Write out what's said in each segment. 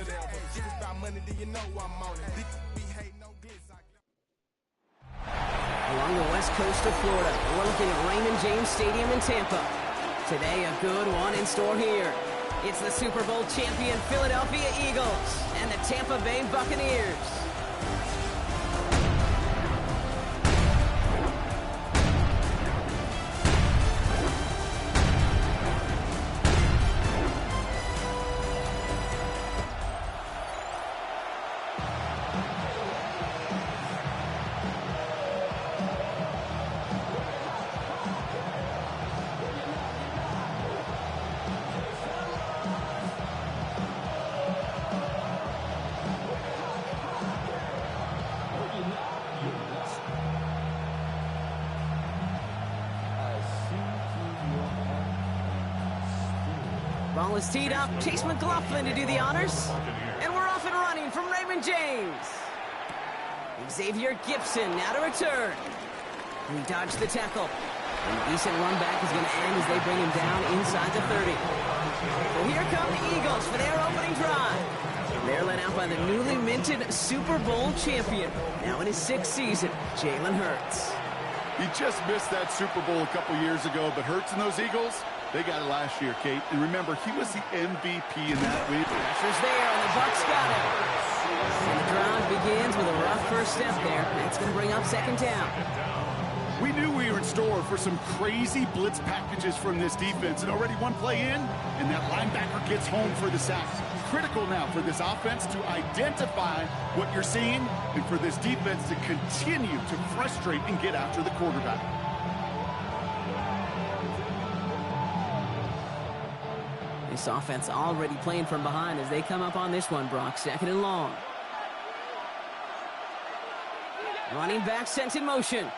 Along the west coast of Florida, we're looking at Raymond James Stadium in Tampa. Today, a good one in store here. It's the Super Bowl champion Philadelphia Eagles and the Tampa Bay Buccaneers. Ball is teed up. Chase McLaughlin to do the honors. And we're off and running from Raymond James. Xavier Gipson now to return. He dodged the tackle. And a decent run back is going to end as they bring him down inside the 30. So here come the Eagles for their opening drive. They're led out by the newly minted Super Bowl champion, now in his 6th season, Jalen Hurts. He just missed that Super Bowl a couple years ago, but Hurts and those Eagles, they got it last year, Kate. And remember, he was the MVP in that week. Pressure's there, and the Bucs got it. And the drive begins with a rough first step there. That's going to bring up 2nd down. We knew we were in store for some crazy blitz packages from this defense. And already one play in, and that linebacker gets home for the sack. Critical now for this offense to identify what you're seeing and for this defense to continue to frustrate and get after the quarterback. This offense already playing from behind as they come up on this one, Brock. 2nd and long. Running back sent in motion.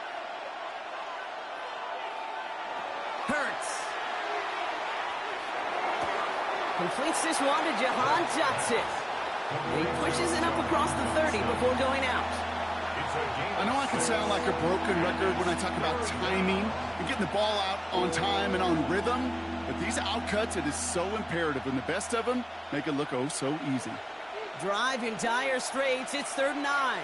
Hurts. Completes this one to Jahan Johnson. And he pushes it up across the 30 before going out. I know I can sound like a broken record when I talk about timing and getting the ball out on time and on rhythm, but these outcuts, it is so imperative, and the best of them make it look oh so easy. Drive in dire straits. It's 3rd and 9.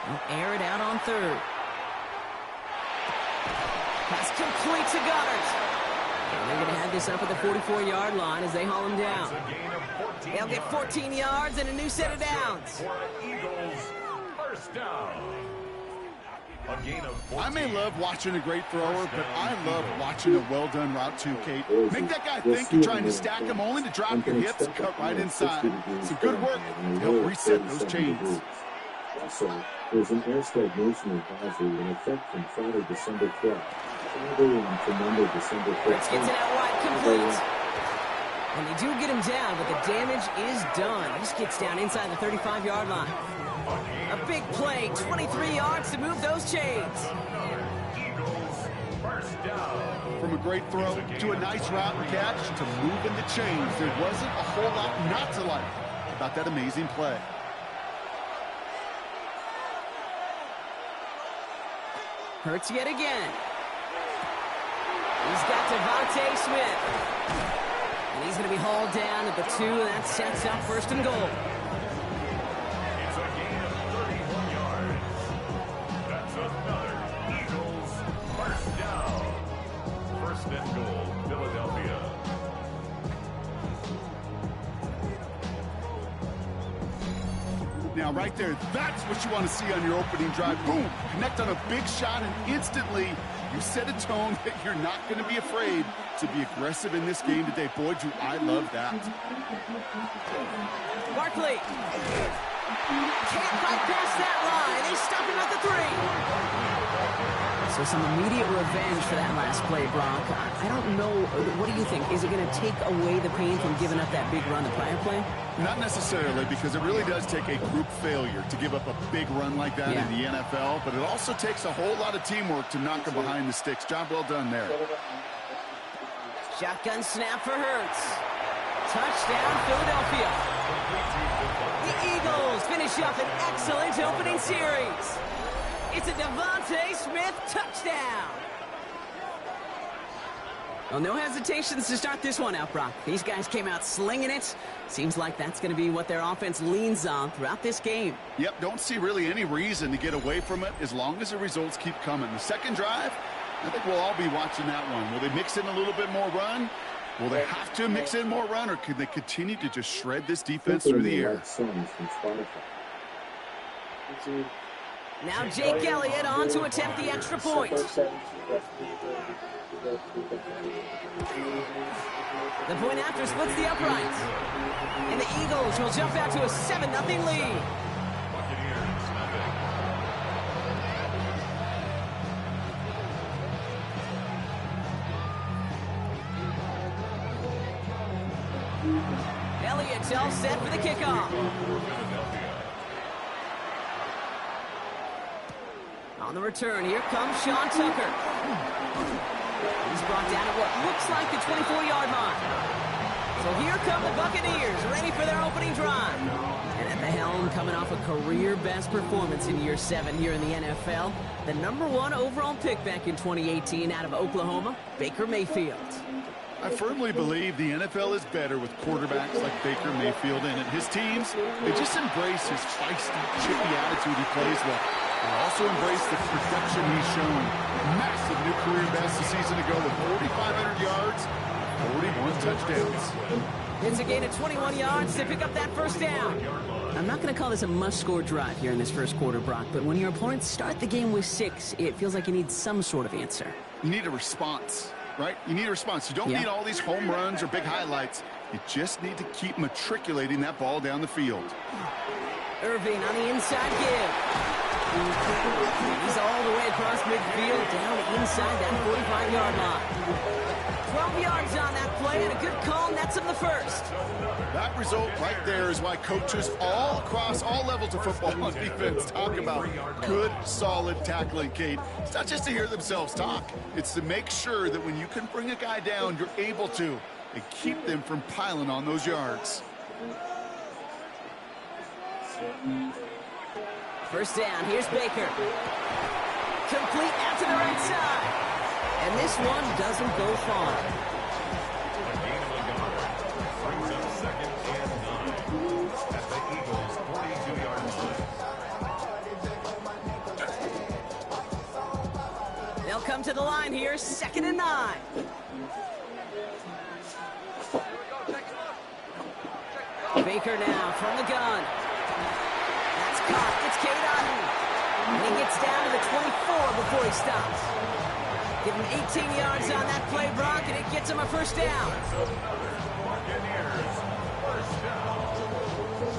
They'll air it out on 3rd. Pass complete to Goddard. And they're going to have this up at the 44-yard line as they haul him down. They'll get 14 yards and a new set of downs. Eagles, 1st down. I may love watching a great thrower, but I love watching a well-done route too, Kate. Make that guy think you're trying to stack him only to drop your hips and cut right inside. Some good work to help reset those chains. Also, there's an air stagnation advisory in effect from Friday, December 12th. Friday to Monday, December 15th. Let's get to that wide complete. And they do get him down, but the damage is done. He just gets down inside the 35-yard line. A big play, 23 yards to move those chains. Eagles, 1st down. From a great throw to a nice route and catch to moving the chains, there wasn't a whole lot not to like about that amazing play. Hurts yet again. He's got Devontae Smith. And he's going to be hauled down at the 2, and that sets up 1st and goal. It's a gain of 31 yards. That's another Eagles 1st down. 1st and goal, Philadelphia. Now, right there, that's what you want to see on your opening drive. Boom! Connect on a big shot, and instantly you set a tone that you're not going to be afraid to be aggressive in this game today. Boy, do I love that. Barkley. Can't bypass that line. They stop him at the 3. So some immediate revenge for that last play, Brock. I don't know. What do you think? Is it going to take away the pain from giving up that big run the prior play? Not necessarily, because it really does take a group failure to give up a big run like that in the NFL, but it also takes a whole lot of teamwork to knock them behind the sticks. Job well done there. Shotgun snap for Hurts. Touchdown, Philadelphia. The Eagles finish up an excellent opening series. It's a Devontae Smith touchdown. Well, no hesitations to start this one out, Brock. These guys came out slinging it. Seems like that's going to be what their offense leans on throughout this game. Yep, don't see really any reason to get away from it as long as the results keep coming. The second drive, I think we'll all be watching that one. Will they mix in a little bit more run? Will they have to mix in more run, or could they continue to just shred this defense through the air? Now Jake Elliott on to attempt the extra point. The point after splits the uprights. And the Eagles will jump out to a 7-0 lead. Elliott's all set for the kickoff. On the return, here comes Sean Tucker. He's brought down at what looks like the 24-yard line. So here come the Buccaneers, ready for their opening drive. And at the helm, coming off a career-best performance in year 7 here in the NFL, the #1 overall pick back in 2018 out of Oklahoma, Baker Mayfield. I firmly believe the NFL is better with quarterbacks like Baker Mayfield in it. His teams, they just embrace his feisty, chippy attitude he plays with. They also embrace the production he's shown. Massive new career best a season ago with 4,500 yards, 41 touchdowns. It's a gain of 21 yards to pick up that first down. I'm not going to call this a must-score drive here in this first quarter, Brock, but when your opponents start the game with 6, it feels like you need some sort of answer. You need a response, right? You need a response. You don't need all these home runs or big highlights. You just need to keep matriculating that ball down the field. Irving on the inside give. He's all the way across midfield, down inside that 45-yard line. 12 yards on that play, and a good call nets him the first. That result right there is why coaches all across all levels of football on defense talk about good, solid tackling, Kate. It's not just to hear themselves talk. It's to make sure that when you can bring a guy down, you're able to, and keep them from piling on those yards. First down, here's Baker. Complete out to the right side. And this one doesn't go far. A gain of a yard. Brings up 2nd and 9 at the Eagles' 42-yard line. They'll come to the line here, 2nd and 9. Baker now from the gun. That's caught. It's Cade Otton. And he gets down to the 24 before he stops. Give him 18 yards on that play, Brock, and it gets him a first down. Buccaneers, first down.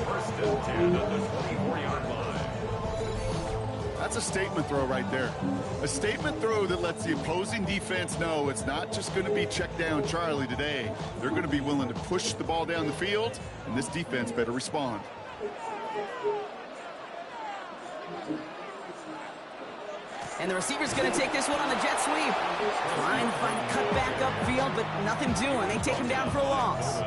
First and 10 at the 24-yard line. That's a statement throw right there. A statement throw that lets the opposing defense know it's not just going to be check down Charlie today. They're going to be willing to push the ball down the field, and this defense better respond. And the receiver's going to take this one on the jet sweep. Trying to find a cut back upfield, but nothing doing. They take him down for a loss.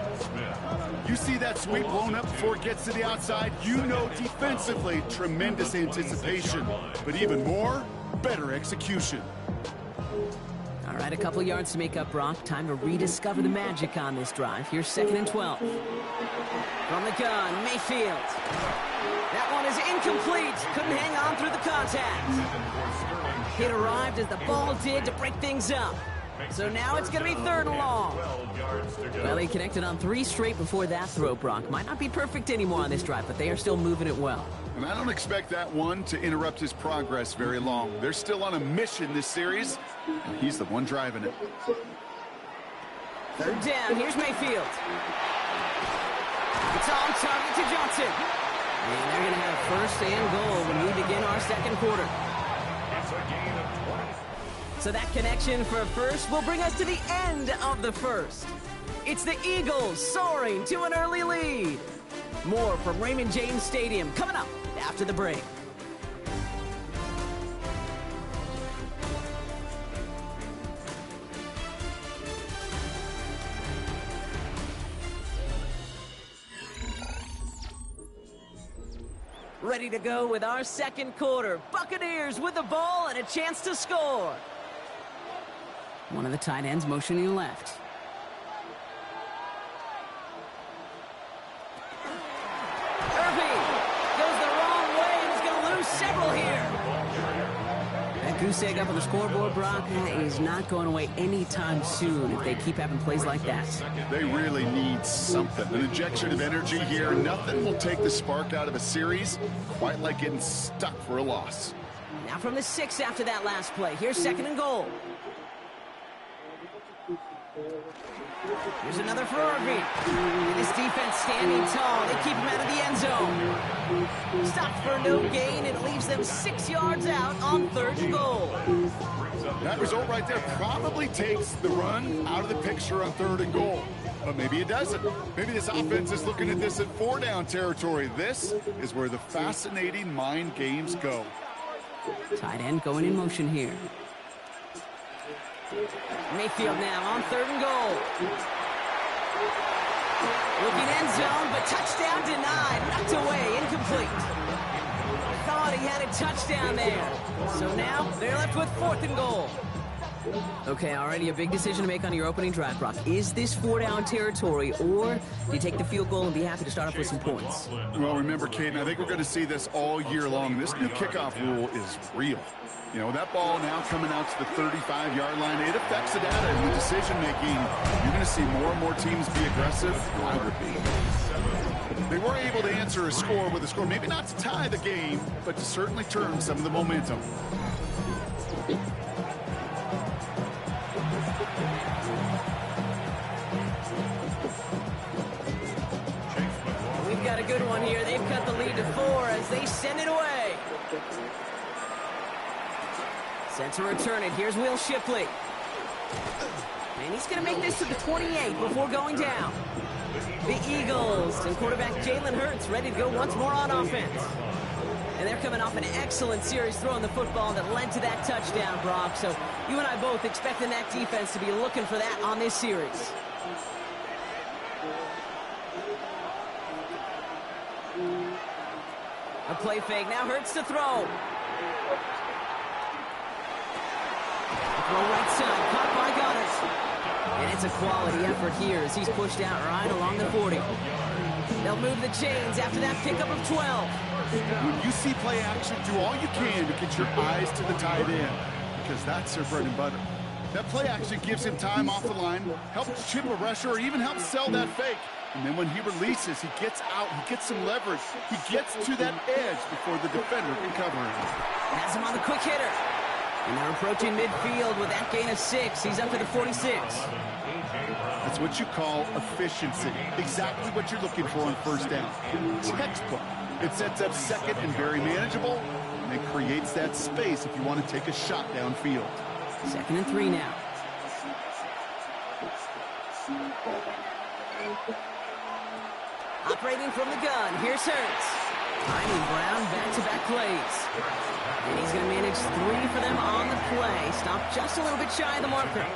You see that sweep blown up before it gets to the outside, you know defensively, tremendous anticipation. But even more, better execution. All right, a couple yards to make up, Brock. Time to rediscover the magic on this drive. Here's 2nd and 12. From the gun, Mayfield. That one is incomplete. Couldn't hang on through the contact. It arrived as the ball did to break things up. So now it's going to be 3rd and long. Well, he connected on 3 straight before that throw, Brock. Might not be perfect anymore on this drive, but they are still moving it well. And I don't expect that one to interrupt his progress very long. They're still on a mission this series, and he's the one driving it. 3rd down, here's Mayfield. It's on target to Johnson. And they're going to have 1st and goal when we begin our 2nd quarter. It's a gain of 20. So that connection for a first will bring us to the end of the first. It's the Eagles soaring to an early lead. More from Raymond James Stadium coming up after the break. Ready to go with our 2nd quarter. Buccaneers with the ball and a chance to score. One of the tight ends motioning left. Irving goes the wrong way and is going to lose several here. That goose egg up on the scoreboard, Brock, is not going away anytime soon if they keep having plays like that. They really need something. An injection of energy here. Nothing will take the spark out of a series quite like getting stuck for a loss. Now from the 6 after that last play. Here's 2nd and goal. Here's another for Irving. And this defense standing tall. They keep him out of the end zone. Stopped for no gain. It leaves them 6 yards out on 3rd and goal. That result right there probably takes the run out of the picture on 3rd and goal. But maybe it doesn't. Maybe this offense is looking at this at 4-down territory. This is where the fascinating mind games go. Tight end going in motion here. Mayfield now on 3rd and goal. Looking end zone, but touchdown denied. Knocked away, incomplete. Thought he had a touchdown there. So now they're left with 4th and goal. Okay, already a big decision to make on your opening drive, Brock. Is this 4-down territory, or do you take the field goal and be happy to start off with some points? Well, remember, Kate, I think we're going to see this all year long. This new kickoff rule is real. You know, that ball now coming out to the 35-yard line, it affects the data and the decision-making. You're going to see more and more teams be aggressive. I would be. They were able to answer a score with a score, maybe not to tie the game, but to certainly turn some of the momentum. We've got a good one here. They've cut the lead to 4 as they send it away. Set to return it. Here's Will Shipley. And he's going to make this to the 28 before going down. The Eagles and quarterback Jalen Hurts ready to go once more on offense. And they're coming off an excellent series throwing the football that led to that touchdown, Brock. So you and I both expecting that defense to be looking for that on this series. A play fake. Now Hurts to throw. Throw right side, caught by Goddard. And it's a quality effort here as he's pushed out right along the 40. They'll move the chains after that pickup of 12. When you see play action, do all you can to get your eyes to the tight end, because that's their bread and butter. That play action gives him time off the line, helps chip a rusher, or even helps sell that fake. And then when he releases, he gets out, he gets some leverage. He gets to that edge before the defender can cover him. Has him on the quick hitter. And they're approaching midfield with that gain of 6. He's up to the 46. That's what you call efficiency. Exactly what you're looking for on 1st down. Textbook. It sets up 2nd and very manageable, and it creates that space if you want to take a shot downfield. 2nd and 3 now. Operating from the gun, here's Hurts. Finding Brown back-to-back plays. And he's going to manage 3 for them on the play. Stopped just a little bit shy of the marker.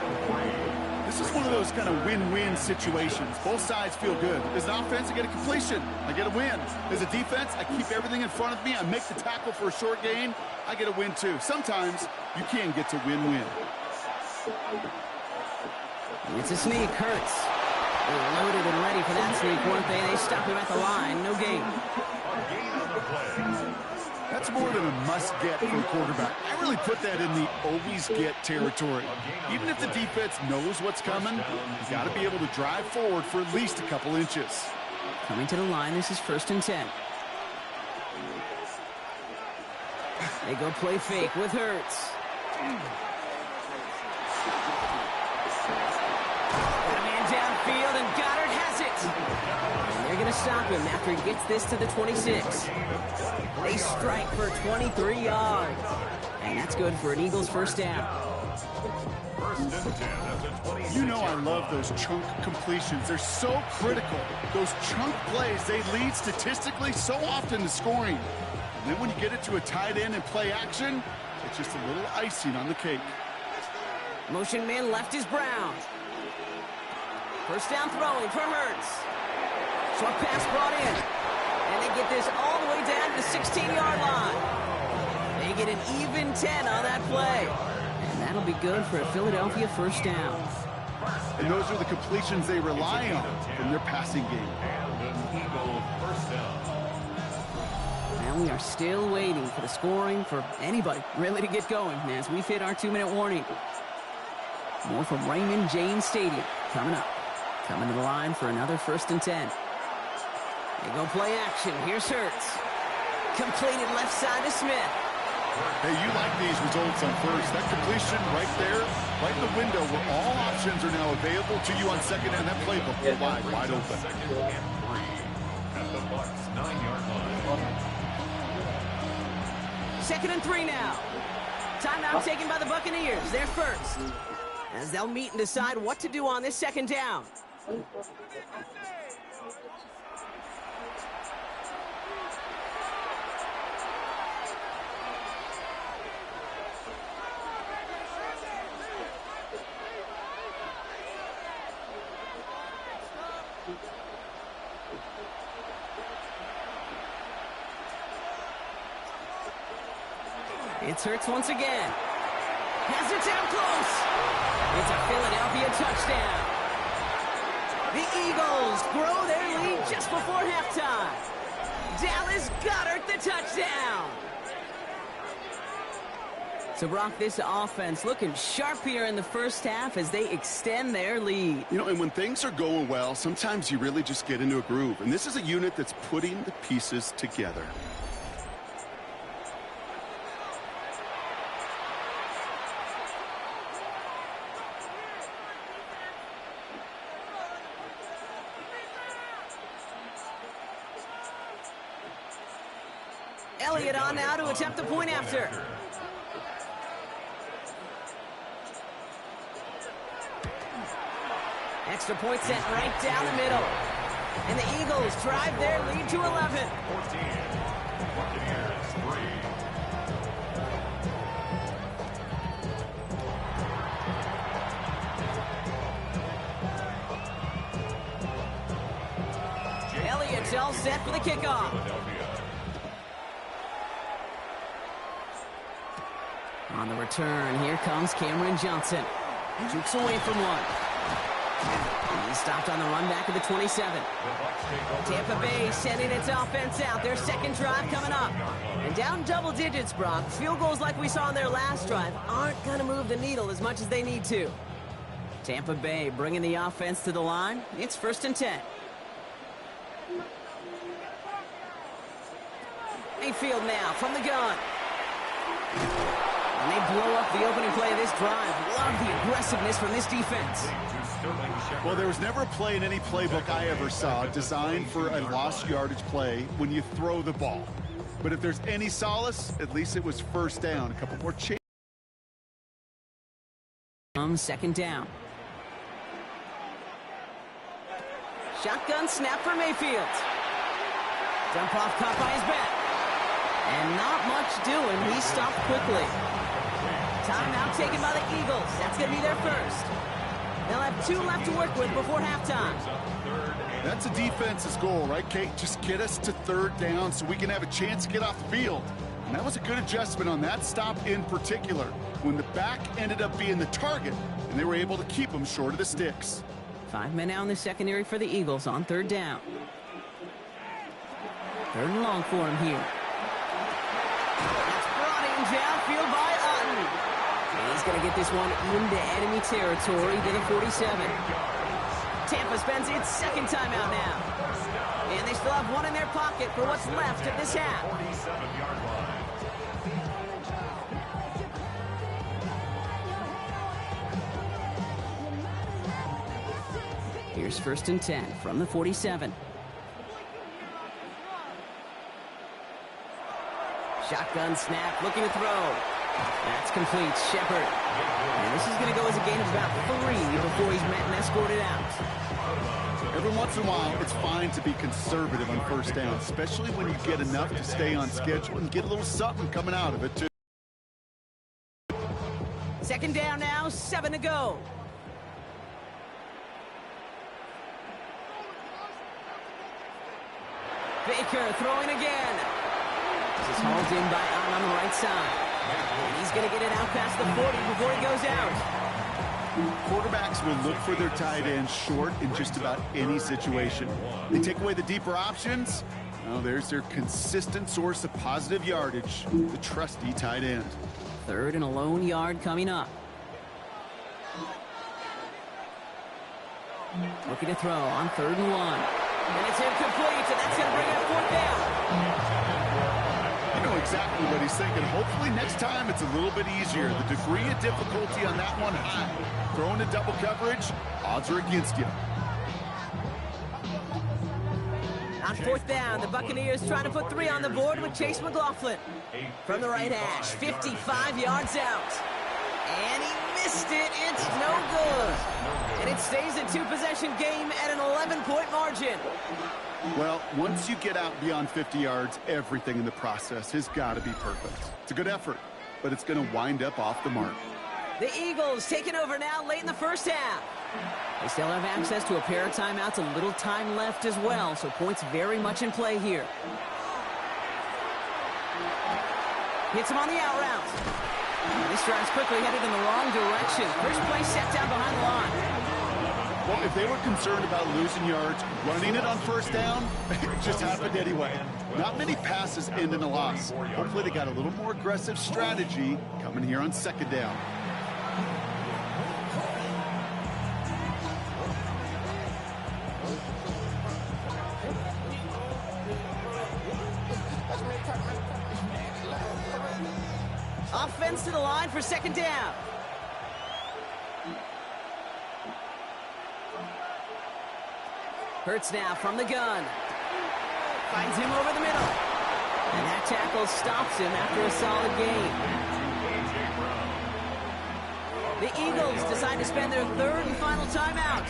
This is one of those kind of win-win situations. Both sides feel good. As an offense, I get a completion. I get a win. As a defense, I keep everything in front of me. I make the tackle for a short gain. I get a win, too. Sometimes you can get to win-win. It's a sneak. Hurts. They're loaded and ready for that sneak, weren't they? They stop him at the line. No gain. That's more than a must-get for a quarterback. I really put that in the always-get territory. Even if the defense knows what's coming, you got to be able to drive forward for at least a couple inches. Coming to the line, this is 1st and 10. They go play fake with Hurts. Got a man downfield, and Goddard has it. And they're going to stop him after he gets this to the 26. They strike for 23 yards. And that's good for an Eagles 1st down. You know I love those chunk completions. They're so critical. Those chunk plays, they lead statistically so often to scoring. And then when you get it to a tight end and play action, it's just a little icing on the cake. Motion man left is Brown. 1st down throwing for Hurts. Short pass brought in. And they get this all the way down to the 16-yard line. They get an even 10 on that play. And And that'll be good for a Philadelphia first down. And those are the completions they rely on from their passing game. And an Eagle first down. And we are still waiting for the scoring for anybody really to get going as we've hit our 2-minute warning. More from Raymond James Stadium coming up. Coming to the line for another 1st and 10. They go play action. Here's Hurts. Completed left side to Smith. Hey, you like these results on first. That completion right there, right in the window where all options are now available to you on second, and that playbook wide open. 2nd and 3 at the Bucs 9-yard line. 2nd and 3 now. Timeout taken by the Buccaneers. They're first. As they'll meet and decide what to do on this 2nd down. It's Hurts once again. Has it down close. It's a Philadelphia touchdown. The Eagles grow their lead just before halftime. Dallas Goedert the touchdown. So, Brock, this offense looking sharp here in the first half as they extend their lead. You know, and when things are going well, sometimes you really just get into a groove. And this is a unit that's putting the pieces together. Elliott on now to attempt the point after. Extra point set right down the middle. And the Eagles drive their lead to 11. 14. Buccaneers 3. Elliott's all set for the kickoff. On the return, here comes Cameron Johnson. Jukes away from one. He's stopped on the run back of the 27. Tampa Bay sending its offense out. Their second drive coming up. And down double digits, Brock. Field goals like we saw in their last drive aren't going to move the needle as much as they need to. Tampa Bay bringing the offense to the line. It's 1st and 10. Mayfield now from the gun. And they blow up the opening play of this drive. Love the aggressiveness from this defense. Well, there was never a play in any playbook I ever saw designed for a lost yardage play when you throw the ball. But if there's any solace, at least it was first down. A couple more changes. 2nd down. Shotgun snap for Mayfield. Dump off caught by his back. And not much doing. He stopped quickly. Timeout taken by the Eagles. That's going to be their first. They'll have 2 left to work with before halftime. That's a defense's goal, right, Kate? Just get us to 3rd down so we can have a chance to get off the field. And that was a good adjustment on that stop in particular, when the back ended up being the target, and they were able to keep them short of the sticks. 5 men out in the secondary for the Eagles on 3rd down. 3rd and long for him here. That's brought in downfield by Otten. And he's going to get this one into enemy territory to the 47. Tampa spends its 2nd timeout now. And they still have one in their pocket for what's left of this half. 47-yard line. Here's 1st and 10 from the 47. Shotgun snap, looking to throw. That's complete. Shepard. And this is going to go as a gain of about 3 before he's met and escorted out. Every once in a while, it's fine to be conservative on first down, especially when you get enough to stay on schedule and get a little something coming out of it, too. 2nd down now, 7 to go. Baker throwing again. This is hauled in by Allen on the right side. And he's going to get it out past the 40 before he goes out. Quarterbacks will look for their tight end short in just about any situation. They take away the deeper options. Well, there's their consistent source of positive yardage, the trusty tight end. 3rd and a lone yard coming up. Looking to throw on 3rd and 1. And it's incomplete, and that's going to bring up 4th down. You know exactly what he's thinking. Hopefully next time it's a little bit easier. The degree of difficulty on that one high. Throwing to double coverage, odds are against you. On 4th down, the Buccaneers trying to put 3 on the board with Chase McLaughlin. From the right hash, 55 yards out. And he missed it. It's no good. And it stays a 2-possession game at an 11-point margin. Well, once you get out beyond 50 yards, everything in the process has got to be perfect. It's a good effort, but it's going to wind up off the mark. The Eagles taking over now late in the first half. They still have access to a pair of timeouts, a little time left as well, so points very much in play here. Hits him on the out route. This drive's quickly headed in the wrong direction. First play set down behind the line. Well, if they were concerned about losing yards, running it on 1st down, it just happened anyway. Not many passes end in a loss. Hopefully they got a little more aggressive strategy coming here on 2nd down. Offense to the line for 2nd down. Hurts now from the gun. Finds him over the middle. And that tackle stops him after a solid gain. The Eagles decide to spend their 3rd and final timeout.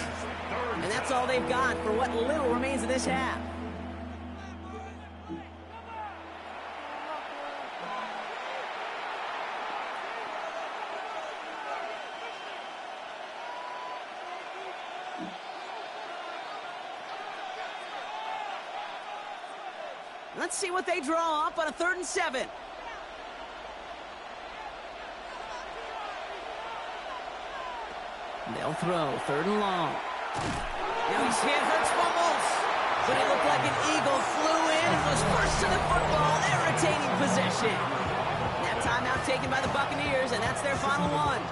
And that's all they've got for what little remains of this half. Let's see what they draw up on a 3rd and 7. They'll throw 3rd and long. Now he's hit, Hurts fumbles. But it looked like an Eagle flew in and was first to the football. They're retaining possession. That timeout taken by the Buccaneers, and that's their final one.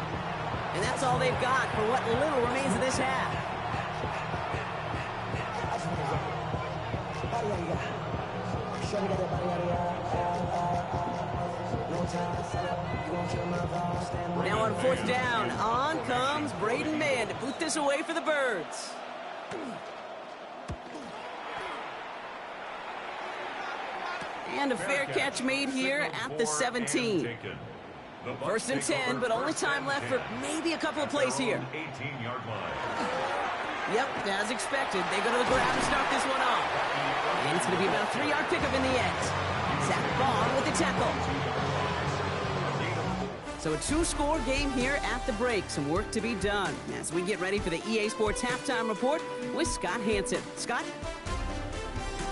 And that's all they've got for what little remains of this half. Now on 4th down, on comes Braden Mann to boot this away for the Birds. And a fair catch made here at the 17. 1st and 10, but only time left for maybe a couple of plays here. Yep, as expected, they go to the ground and start this one off. And it's going to be about a 3-yard pickup in the end. Zach Bond with the tackle. So a 2-score game here at the break. Some work to be done as we get ready for the EA Sports Halftime Report with Scott Hansen. Scott?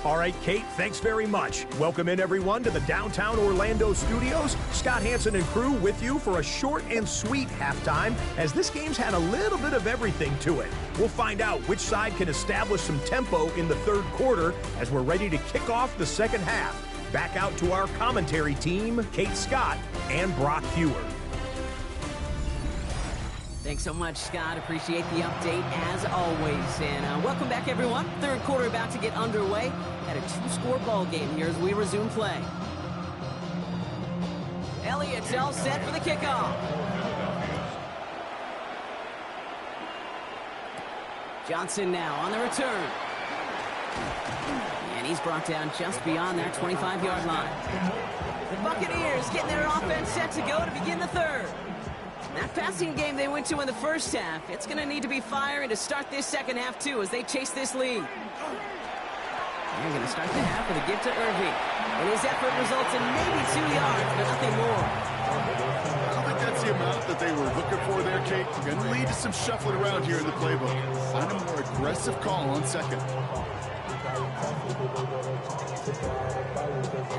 All right, Kate, thanks very much. Welcome in, everyone, to the downtown Orlando studios. Scott Hansen and crew with you for a short and sweet halftime, as this game's had a little bit of everything to it. We'll find out which side can establish some tempo in the 3rd quarter as we're ready to kick off the 2nd half. Back out to our commentary team, Kate Scott and Brock Hewer. Thanks so much, Scott. Appreciate the update as always. And welcome back, everyone. 3rd quarter about to get underway. Had a 2-score ball game here as we resume play. Elliott's all set for the kickoff. Johnson now on the return. And he's brought down just beyond that 25-yard line. The Buccaneers getting their offense set to go to begin the 3rd. That passing game they went to in the 1st half, it's going to need to be firing to start this 2nd half, too, as they chase this lead. They're going to start the half with a give to Irving. And his effort results in maybe 2 yards, but nothing more. I don't think that's the amount that they were looking for there, Kate. Going to lead to some shuffling around here in the playbook. Find a more aggressive call on 2nd.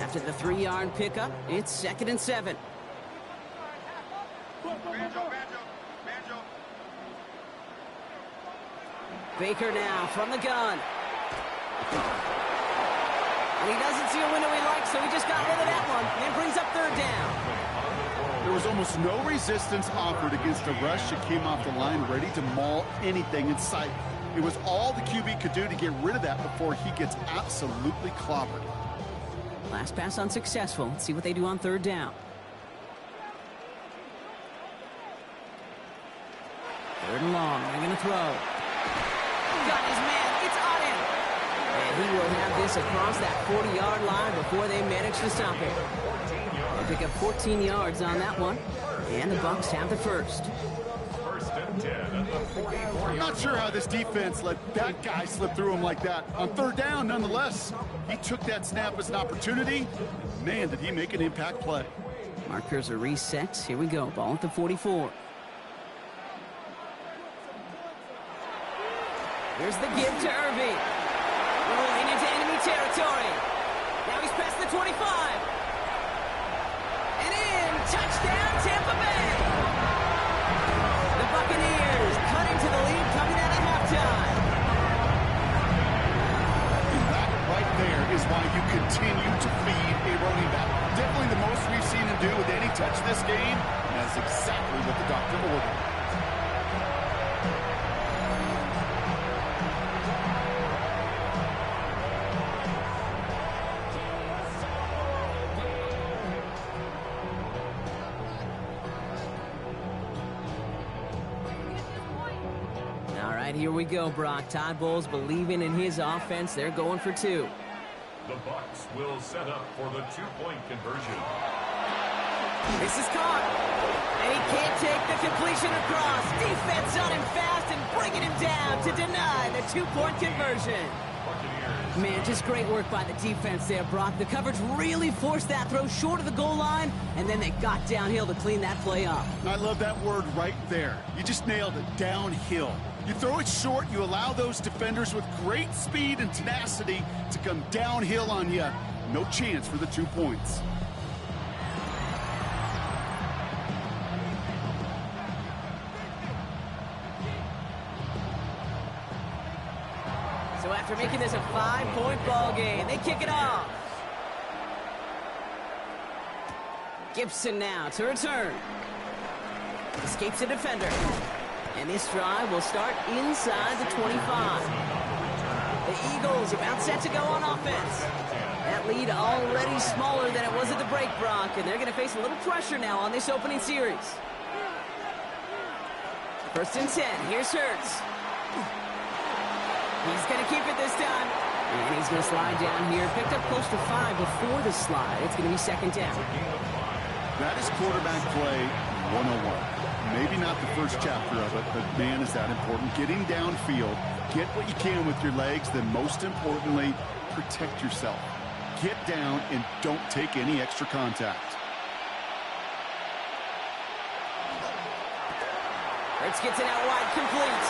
After the 3-yard pickup, it's 2nd and 7. Baker now from the gun. And he doesn't see a window he likes, so he just got rid of that one and brings up third down. There was almost no resistance offered against a rush that came off the line ready to maul anything in sight. It was all the QB could do to get rid of that before he gets absolutely clobbered. Last pass unsuccessful. Let's see what they do on third down. Third and long. They're going to throw. Got his man. It's on him. And he will have this across that 40-yard line before they manage to stop it. They pick up 14 yards on that one. And the Bucs have the first. First and 10 at the 44. I'm not sure how this defense let that guy slip through him like that. On third down, nonetheless, he took that snap as an opportunity. Man, did he make an impact play. Markers are reset. Here we go. Ball at the 44. Here's the give to Irving. Rolling into enemy territory. Now he's past the 25. And in. Touchdown, Tampa Bay. The Buccaneers cut into the lead coming out of halftime. And that right there is why you continue to feed a running back. Definitely the most we've seen him do with any touch this game. And that's exactly what the doctor ordered. Here we go, Brock. Todd Bowles believing in his offense. They're going for two. The Bucs will set up for the two-point conversion. This is caught. And he can't take the completion across. Defense on him fast and bringing him down to deny the two-point conversion. Man, just great work by the defense there, Brock. The coverage really forced that throw short of the goal line, and then they got downhill to clean that play up. I love that word right there. You just nailed it, downhill. You throw it short, you allow those defenders with great speed and tenacity to come downhill on you. No chance for the 2 points. So after making this a 5-point ball game, they kick it off. Gibson now to return. Escapes a defender. And this drive will start inside the 25. The Eagles about set to go on offense. That lead already smaller than it was at the break, Brock, and they're going to face a little pressure now on this opening series. First and 10. Here's Hurts. He's going to keep it this time. And he's going to slide down here. Picked up close to 5 before the slide. It's going to be second down. That is quarterback play 101. Maybe not the first chapter of it, but man, is that important. Getting downfield, get what you can with your legs, then most importantly, protect yourself. Get down and don't take any extra contact. Hurts gets it out wide, complete.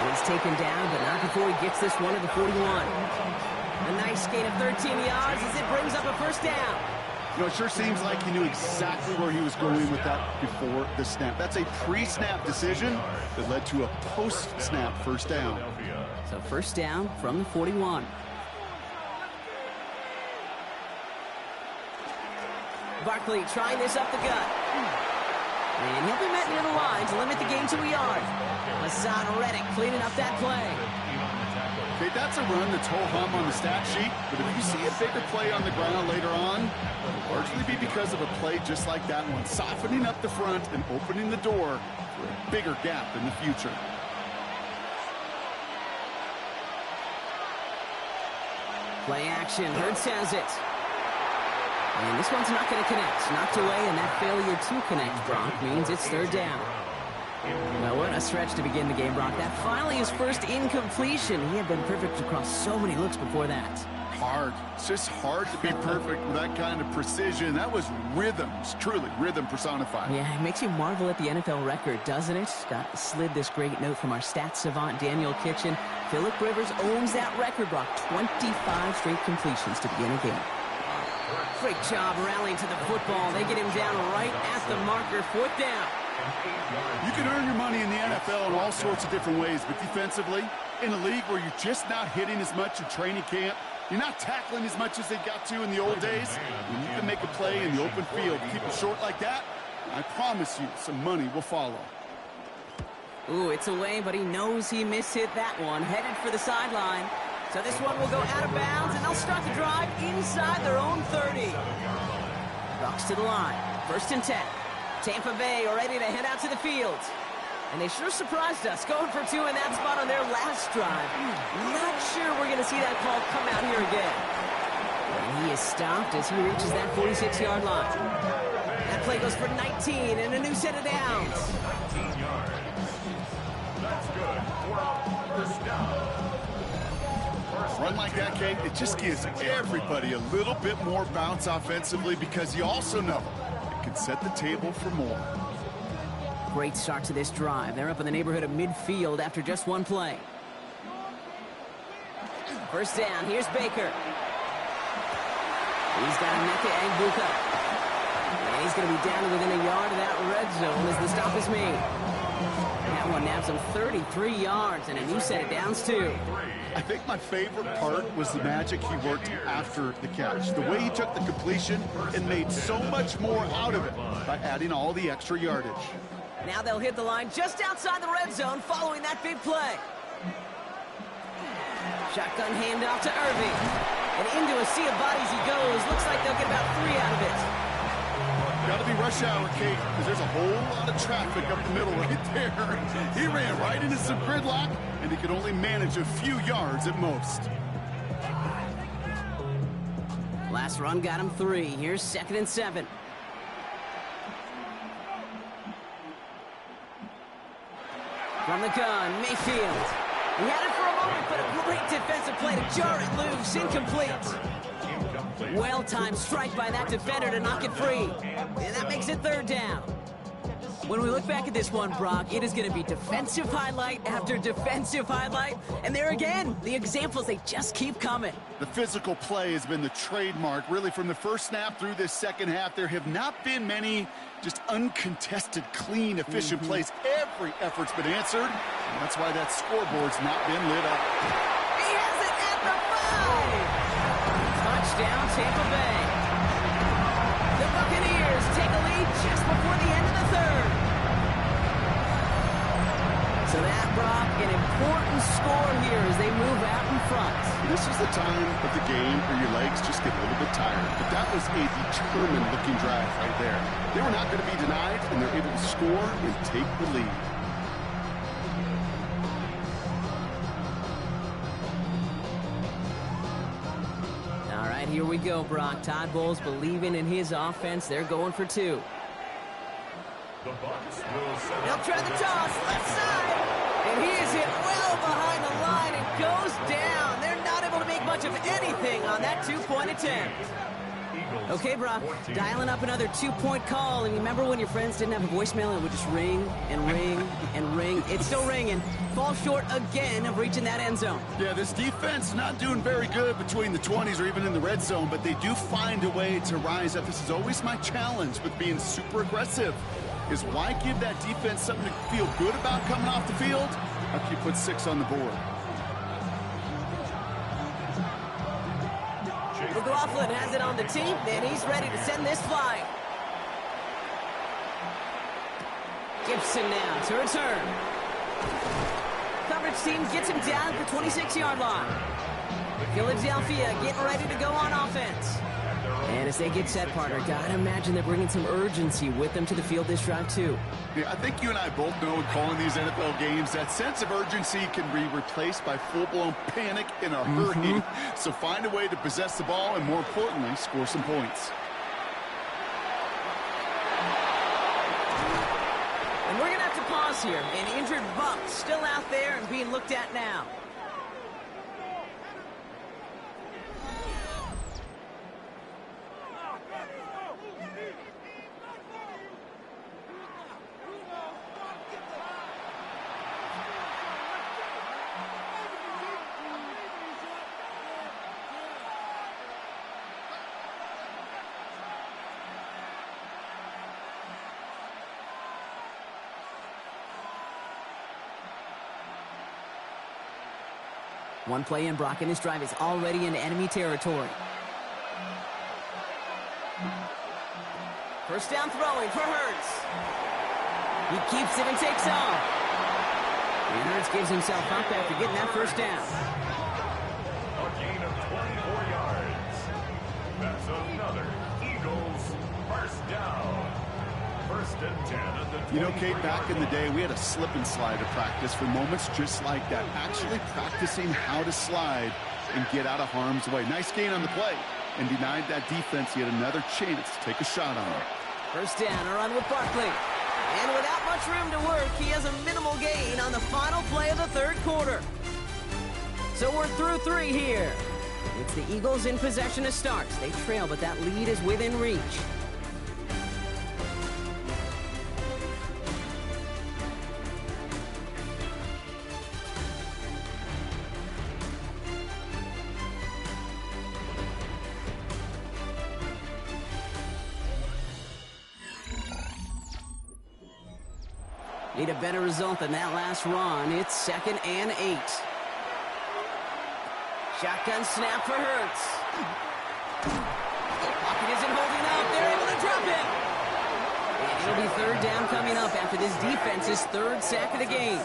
He's taken down, but not before he gets this one at the 41. A nice gain of 13 yards as it brings up a first down. You know, it sure seems like he knew exactly where he was going with that before the snap. That's a pre-snap decision that led to a post-snap first down. So first down from the 41. Barkley trying this up the gut. And he'll be met near the line to limit the gain to a yard. Hassan Reddick cleaning up that play. Okay, that's a run that's ho-hum on the stat sheet, but if you see a bigger play on the ground later on, it'll largely be because of a play just like that one, softening up the front and opening the door for a bigger gap in the future. Play action, Hurts has it. And this one's not going to connect. Knocked away, and that failure to connect, Brock, means it's third down. Well, what a stretch to begin the game, Brock. That finally his first incompletion. He had been perfect across so many looks before that. Hard. It's just hard to be perfect with that kind of precision. That was rhythm. It's truly rhythm personified. Yeah, it makes you marvel at the NFL record, doesn't it? Got slid this great note from our stats savant, Daniel Kitchen. Phillip Rivers owns that record, Brock. 25 straight completions to begin a game. Great job rallying to the football. They get him down right at the marker. Fourth down. You can earn your money in the NFL in all sorts of different ways, but defensively, in a league where you're just not hitting as much in training camp, you're not tackling as much as they got to in the old days, when you can make a play in the open field, keep it short like that, I promise you some money will follow. Ooh, it's away, but he knows he mishit that one. Headed for the sideline. So this one will go out of bounds, and they'll start the drive inside their own 30. Bucs to the line. 1st and 10. Tampa Bay are ready to head out to the field. And they sure surprised us, going for 2 in that spot on their last drive. Not sure we're going to see that call come out here again. And he is stopped as he reaches that 46-yard line. That play goes for 19 and a new set of downs. 19 yards. That's good for the stop. Run like that, Kate, it just gives everybody a little bit more bounce offensively because you also know it can set the table for more. Great start to this drive. They're up in the neighborhood of midfield after just one play. 1st down. Here's Baker. He's got Emeka Egbuka. And he's going to be down to within a yard of that red zone as the stop is made. That one nabs him 33 yards and a new set of downs, too. I think my favorite part was the magic he worked after the catch. The way he took the completion and made so much more out of it by adding all the extra yardage. Now they'll hit the line just outside the red zone following that big play. Shotgun handoff to Irving. And into a sea of bodies he goes. Looks like they'll get about 3 out of it. Got to be rush hour, Kate, because there's a whole lot of traffic up the middle right there. He ran right into some gridlock, and he could only manage a few yards at most. Last run got him 3. Here's 2nd and 7. From the gun, Mayfield. He had it for a moment, but a great defensive play to jar it loose. Incomplete. Well-timed strike by that defender to knock it free. And that makes it 3rd down. When we look back at this one, Brock, it is going to be defensive highlight after defensive highlight. And there again, the examples, they just keep coming. The physical play has been the trademark. Really, from the first snap through this second half, there have not been many just uncontested, clean, efficient plays. Every effort's been answered. And that's why that scoreboard's not been lit up. He has it at the 5. Touchdown, Tampa Bay. The Buccaneers take a lead just before the end of the 3rd. So that, Brock, an important score here as they move out in front. This is the time of the game where your legs just get a little bit tired. But that was a determined-looking drive right there. They were not going to be denied, and they're able to score and take the lead. All right, here we go, Brock. Todd Bowles believing in his offense. They're going for 2. The Bucs will set They'll try the toss, left side. And he is hit well behind the line and goes down. They're not able to make much of anything on that 2-point attempt. Okay, Brock, dialing up another 2-point call. And remember when your friends didn't have a voicemail and it would just ring and ring and ring? It's still ringing. Fall short again of reaching that end zone. Yeah, this defense not doing very good between the 20s or even in the red zone, but they do find a way to rise up. This is always my challenge with being super aggressive, is why give that defense something to feel good about coming off the field after you put 6 on the board. McLaughlin has it on the team, and he's ready to send this flying. Gibson now to return. Coverage team gets him down at the 26-yard line. Philadelphia getting ready to go on offense. And as they get set, partner, gotta imagine they're bringing some urgency with them to the field this drive, too. Yeah, I think you and I both know in calling these NFL games, that sense of urgency can be replaced by full-blown panic in a hurry. So find a way to possess the ball and, more importantly, score some points. And we're going to have to pause here. An injured Bucs still out there and being looked at now. One play in, Brock, and his drive is already in enemy territory. First down throwing for Hurts. He keeps it and takes off. And Hurts gives himself up after getting that first down. A gain of 24 yards. That's another Eagles first down. First and 10 at the 24. You know, Kate, back in the day, we had a slip and slide at practice for moments just like that. Actually practicing how to slide and get out of harm's way. Nice gain on the play. And denied that defense yet another chance to take a shot on him. First down, a run with Barkley. And without much room to work, he has a minimal gain on the final play of the third quarter. So we're through 3 here. It's the Eagles in possession to start. They trail, but that lead is within reach. Need a better result than that last run. It's 2nd and 8. Shotgun snap for Hurts. Pocket isn't holding up. They're able to drop it. And it'll be 3rd down coming up after this defense's 3rd sack of the game.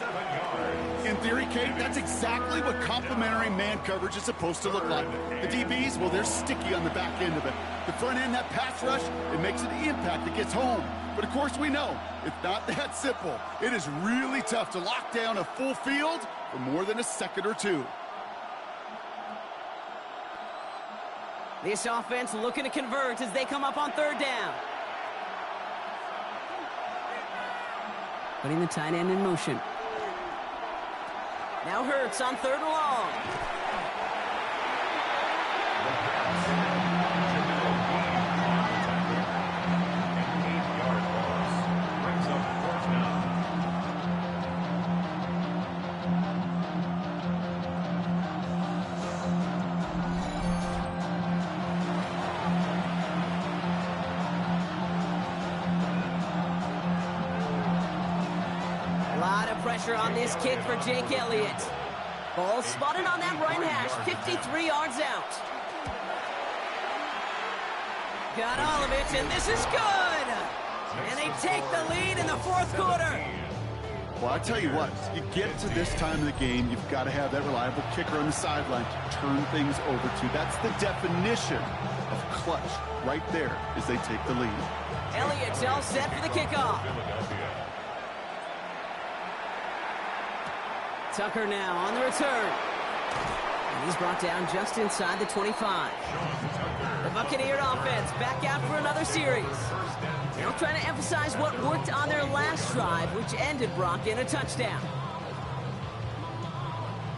In theory, Kate, that's exactly what complementary man coverage is supposed to look like. The DBs, well, they're sticky on the back end of it. The front end, that pass rush, it makes an impact that gets home. But of course we know, it's not that simple. It is really tough to lock down a full field for more than a second or two. This offense looking to convert as they come up on 3rd down. Putting the tight end in motion. Now Hurts on 3rd and long. Pressure on this kick for Jake Elliott. Ball spotted on that right hash, 53 yards out. Got all of it, and this is good. And they take the lead in the 4th quarter. Well, I tell you what, you get to this time of the game, you've got to have that reliable kicker on the sideline to turn things over to. That's the definition of clutch right there as they take the lead. Elliott's all set for the kickoff. Tucker now on the return. And he's brought down just inside the 25. The Buccaneer offense back out for another series. Now trying to emphasize what worked on their last drive, which ended Brock in a touchdown.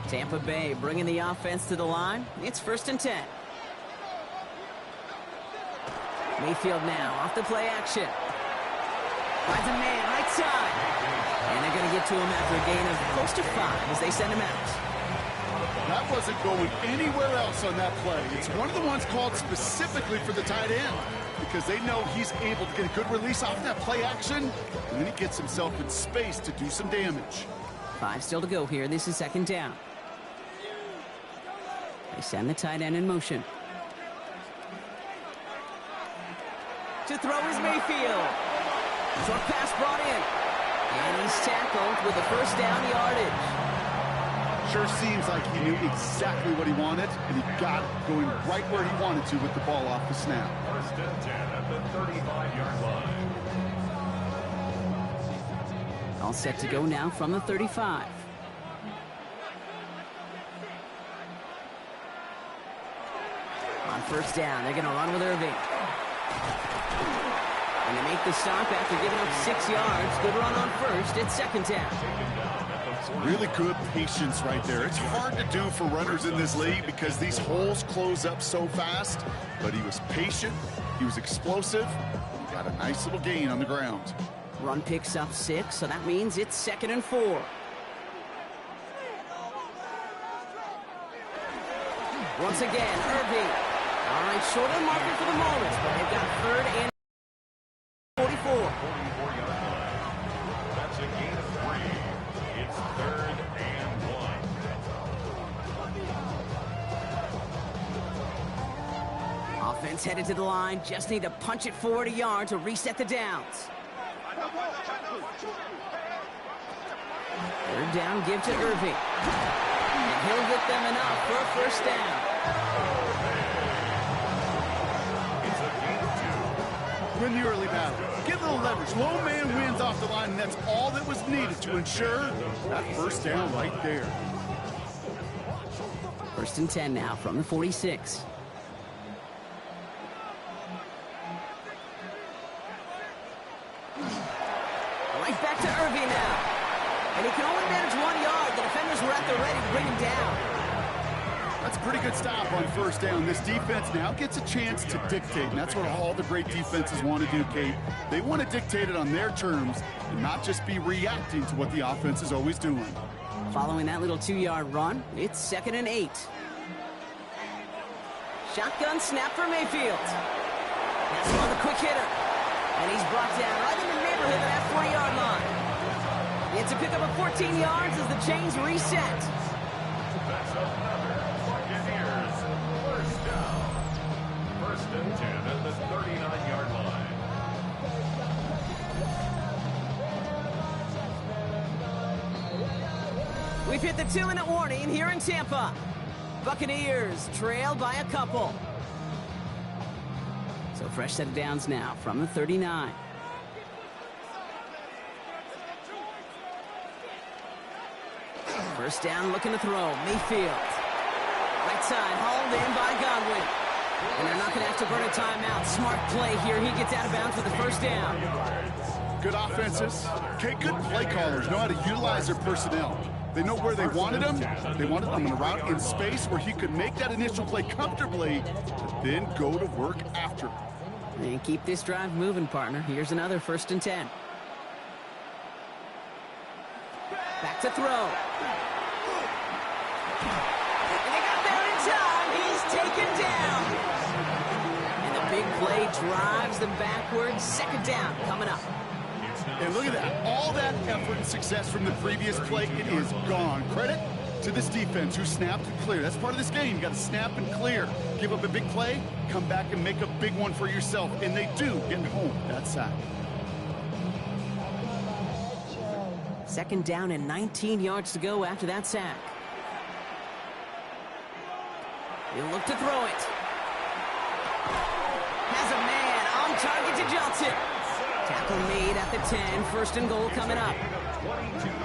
Tampa Bay bringing the offense to the line. It's 1st and 10. Mayfield now off the play action. Finds a man right side. And they're going to get to him after a gain of close to 5 as they send him out. That wasn't going anywhere else on that play. It's one of the ones called specifically for the tight end because they know he's able to get a good release off that play action, and then he gets himself in space to do some damage. 5 still to go here. This is 2nd down. They send the tight end in motion. To throw is Mayfield. Short pass brought in. And he's tackled with a 1st down yardage. Sure seems like he knew exactly what he wanted, and he got it going right where he wanted to with the ball off the snap. 1st and 10 at the 35-yard line. All set to go now from the 35. On 1st down, they're going to run with Irving. And they make the stop after giving up 6 yards. Good run on 1st. It's 2nd down. Really good patience right there. It's hard to do for runners in this league because these holes close up so fast. But he was patient. He was explosive. He got a nice little gain on the ground. Run picks up 6, so that means it's 2nd and 4. Once again, Irving. All right, short on marker for the moment, but they've got 3rd and 44. 44-yard line. That's a gain of 3. It's 3rd and 1. Offense headed to the line. Just need to punch it forward a yard to reset the downs. Third down, give to Irving. And he'll get them enough for a first down. Win the early battle. Give a little leverage. Low man wins off the line, and that's all that was needed to ensure that first down right there. First and 10 now from the 46. Right back to Irving now. And he can only manage 1 yard. The defenders were at the ready to bring him down. That's a pretty good stop on first down. This defense now gets a chance to dictate, and that's what all the great defenses want to do, Kate. They want to dictate it on their terms and not just be reacting to what the offense is always doing. Following that little 2-yard run, it's 2nd and 8. Shotgun snap for Mayfield. That's on the quick hitter. And he's brought down right in the neighborhood of that 40-yard line. It's a pickup of 14 yards as the chains reset. That's another Buccaneers first down. First and 10 at the 39-yard line. We've hit the 2-minute warning here in Tampa. Buccaneers trail by a couple. So fresh set of downs now from the 39. First down, looking to throw. Mayfield. Right side, hauled in by Godwin. And they're not going to have to burn a timeout. Smart play here. He gets out of bounds with the first down. Good offenses. Okay, good play callers know how to utilize their personnel. They know where they wanted him. They wanted him in a route in space where he could make that initial play comfortably, but then go to work after. And keep this drive moving, partner. Here's another first and 10. Back to throw. And they got there in time. He's taken down. And the big play drives them backwards. Second down coming up. And look at that. All that effort and success from the previous play, it is gone. Credit to this defense who snapped and cleared. That's part of this game. You got to snap and clear. Give up a big play, come back and make a big one for yourself. And they do get home that sack. Second down and 19 yards to go after that sack. He'll look to throw it. Has a man on target to Johnson. Tackle made at the 10. First and goal coming up.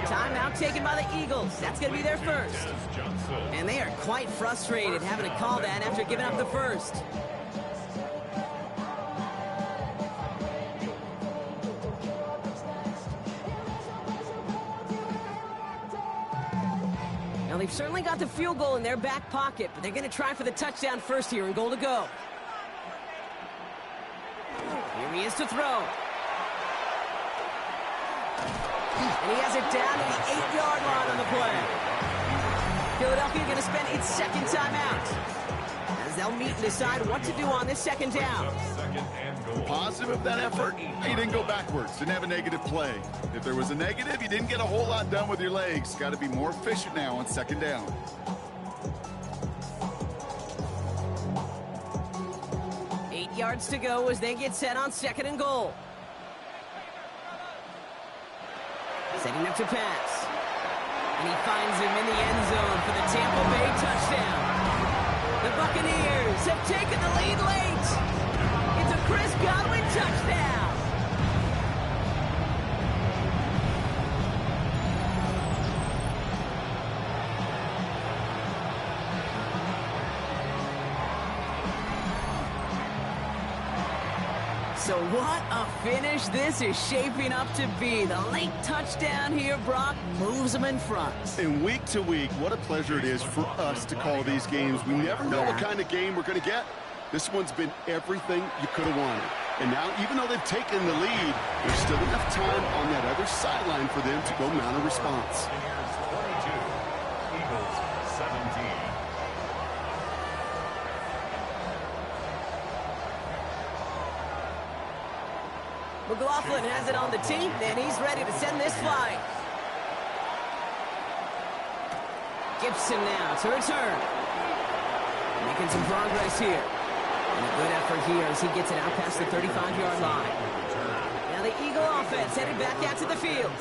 Timeout taken by the Eagles. That's going to be their first. And they are quite frustrated having to call that after giving up the first. Now, they've certainly got the field goal in their back pocket, but they're going to try for the touchdown first here and goal to go. Here he is to throw. And he has it down to the 8-yard line on the play. Philadelphia going to spend its second timeout, as they'll meet and decide what to do on this second down. Positive of that effort, he didn't go backwards, didn't have a negative play. If there was a negative, you didn't get a whole lot done with your legs. Got to be more efficient now on second down. Eight yards to go as they get set on second and goal. Setting up to pass. And he finds him in the end zone for the Tampa Bay touchdown. The Buccaneers have taken the lead late. It's a Chris Godwin touchdown. So what a finish this is shaping up to be. The late touchdown here, Brock, moves them in front. And week to week, what a pleasure it is for us to call these games. We never know what kind of game we're going to get. This one's been everything you could have wanted. And now, even though they've taken the lead, there's still enough time on that other sideline for them to go mount a response. Eagles 17. McLaughlin has it on the team, and he's ready to send this flight. Gibson now to return. Making some progress here. And a good effort here as he gets it out past the 35-yard line. Now the Eagle offense headed back out to the field.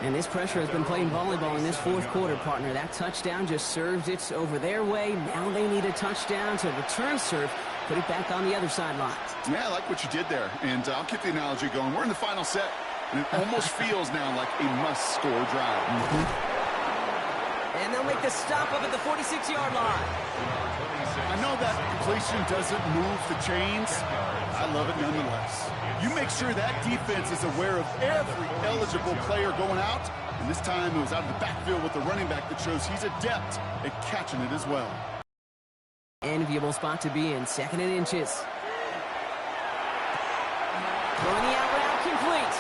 And this pressure has been playing volleyball in this fourth quarter, partner. That touchdown just served it over their way. Now they need a touchdown to return serve, put it back on the other sideline. Yeah, I like what you did there. And I'll keep the analogy going. We're in the final set, and it almost feels now like a must-score drive. And they'll make the stop up at the 46-yard line. I know that completion doesn't move the chains. I love it nonetheless. You make sure that defense is aware of every eligible player going out. And this time it was out of the backfield with the running back that shows he's adept at catching it as well. Enviable spot to be in, 2nd and inches. Throwing the out route complete.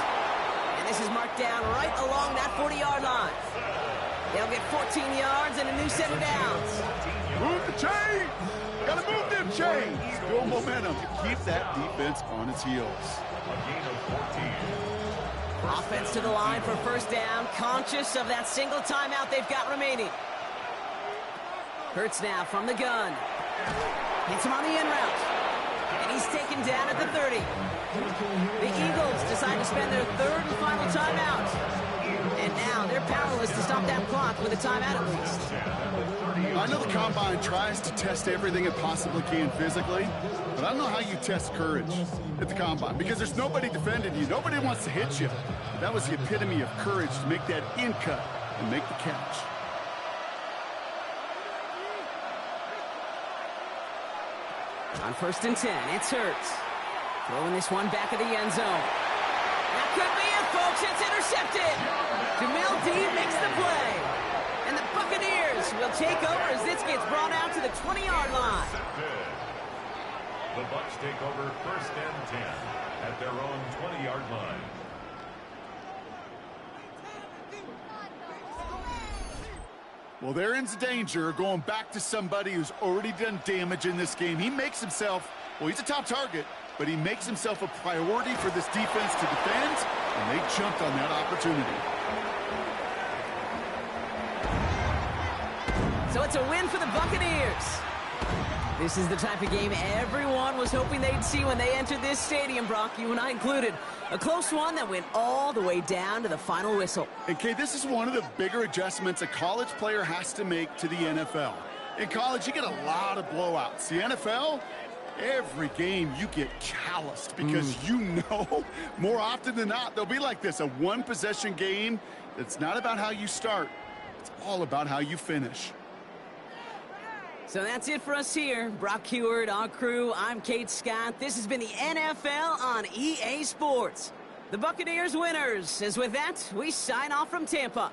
And this is marked down right along that 40-yard line. They'll get 14 yards and a new set of downs. Move the chains! Gotta move them chains! Build momentum to keep that defense on its heels. A gain of 14. Offense to the line for first down, conscious of that single timeout they've got remaining. Hurts now from the gun. Hits him on the in route. And he's taken down at the 30. The Eagles decide to spend their 3rd and final timeout. And now they're powerless to stop that clock with a timeout at least. I know the Combine tries to test everything it possibly can physically, but I don't know how you test courage at the Combine because there's nobody defending you. Nobody wants to hit you. That was the epitome of courage to make that in cut and make the catch. On 1st and 10, it's Hurts. Throwing this one back of the end zone. That could be it, folks. It's intercepted. Jamil Dean makes the play. And the Buccaneers will take over as this gets brought out to the 20-yard line. The Bucs take over 1st and 10 at their own 20-yard line. Well, there ends the danger going back to somebody who's already done damage in this game. He makes himself, well, he's a top target, but he makes himself a priority for this defense to defend, and they jumped on that opportunity. So it's a win for the Buccaneers. This is the type of game everyone was hoping they'd see when they entered this stadium, Brock, you and I included. A close one that went all the way down to the final whistle. And, Kay, this is one of the bigger adjustments a college player has to make to the NFL. In college, you get a lot of blowouts. The NFL, every game you get calloused because you know more often than not they'll be like this, a one-possession game. It's not about how you start. It's all about how you finish. So that's it for us here. Brock Heward, our crew, I'm Kate Scott. This has been the NFL on EA Sports. The Buccaneers winners. As with that, we sign off from Tampa.